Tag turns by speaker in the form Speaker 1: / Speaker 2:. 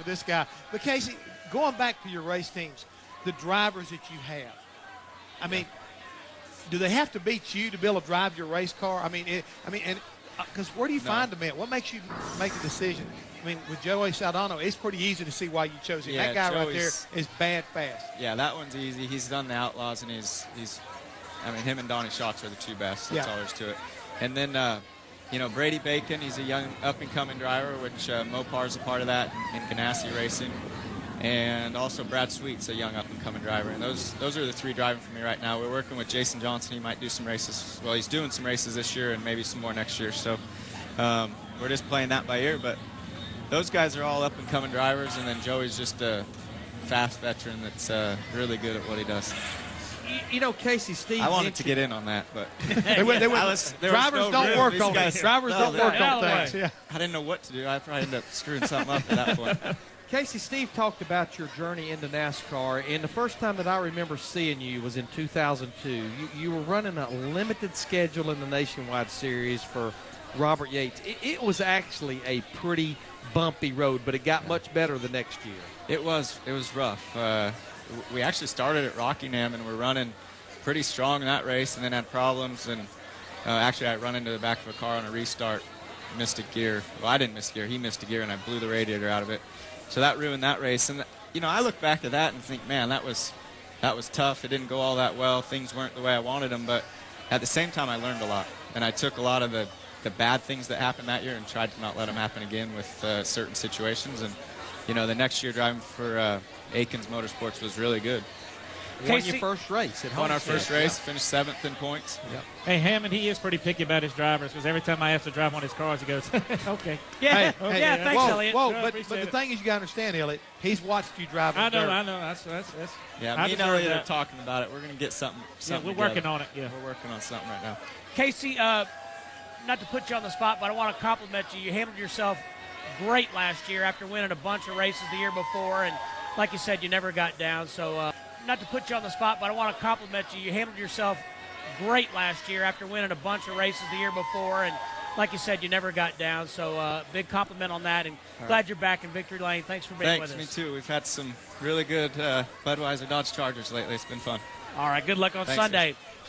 Speaker 1: this guy. But, Kasey, going back to your race teams, the drivers that you have, I mean, do they have to beat you to be able to drive your race car? Because where do you find them at? What makes you make a decision? I mean, with Joey Saldana, it's pretty easy to see why you chose him.
Speaker 2: Yeah,
Speaker 1: that guy
Speaker 2: Joey's,
Speaker 1: right there is bad fast.
Speaker 2: Yeah, that one's easy. He's done the Outlaws, and him and Donnie Schatz are the two best. That's all there is to it. And then, Brady Bacon, he's a young up-and-coming driver, which Mopar's a part of that in Ganassi Racing. And also Brad Sweet's a young up-and-coming driver. And those are the three driving for me right now. We're working with Jason Johnson. He might do some races. Well, he's doing some races this year and maybe some more next year. So we're just playing that by ear. But those guys are all up-and-coming drivers. And then Joey's just a fast veteran that's really good at what he does.
Speaker 3: Kasey, Steve.
Speaker 2: I wanted to get in on that, but
Speaker 1: drivers don't work on things. Drivers don't work on things. Yeah.
Speaker 2: I didn't know what to do. I probably ended up screwing something up at that point.
Speaker 3: Kasey, Steve talked about your journey into NASCAR, and the first time that I remember seeing you was in 2002. You were running a limited schedule in the Nationwide Series for Robert Yates. It was actually a pretty bumpy road, but it got much better the next year.
Speaker 2: It was rough. We actually started at Rockingham and we're running pretty strong in that race, and then had problems. And actually, I run into the back of a car on a restart, missed a gear. Well, I didn't miss a gear. He missed a gear, and I blew the radiator out of it. So that ruined that race. And I look back at that and think, man, that was tough. It didn't go all that well. Things weren't the way I wanted them. But at the same time, I learned a lot, and I took a lot of the bad things that happened that year and tried to not let them happen again with certain situations. And the next year driving for Aikens Motorsports was really good.
Speaker 3: Won your first race at home.
Speaker 2: Won our first race, finished 7th in points.
Speaker 4: Yep. Hey, Hammond, he is pretty picky about his drivers because every time I ask to drive one of his cars, he goes, okay.
Speaker 1: Yeah,
Speaker 4: thanks, Elliot.
Speaker 1: But the thing is, you got to understand, Elliot, he's watched you drive.
Speaker 4: I know. That's
Speaker 2: yeah, me and Elliot are talking about it. We're going to get something
Speaker 4: we're
Speaker 2: together.
Speaker 4: working on it. Yeah,
Speaker 2: we're working on something right now.
Speaker 5: Kasey, not to put you on the spot, but I want to compliment you. You handled yourself great last year after winning a bunch of races the year before, and like you said, you never got down. So not to put you on the spot, but I want to compliment you. You handled yourself great last year after winning a bunch of races the year before, and like you said, you never got down. So big compliment on that, and glad you're back in victory lane. Thanks for being with us.
Speaker 2: Thanks, me too. We've had some really good Budweiser Dodge Chargers lately. It's been fun.
Speaker 5: All right, good luck on Sunday.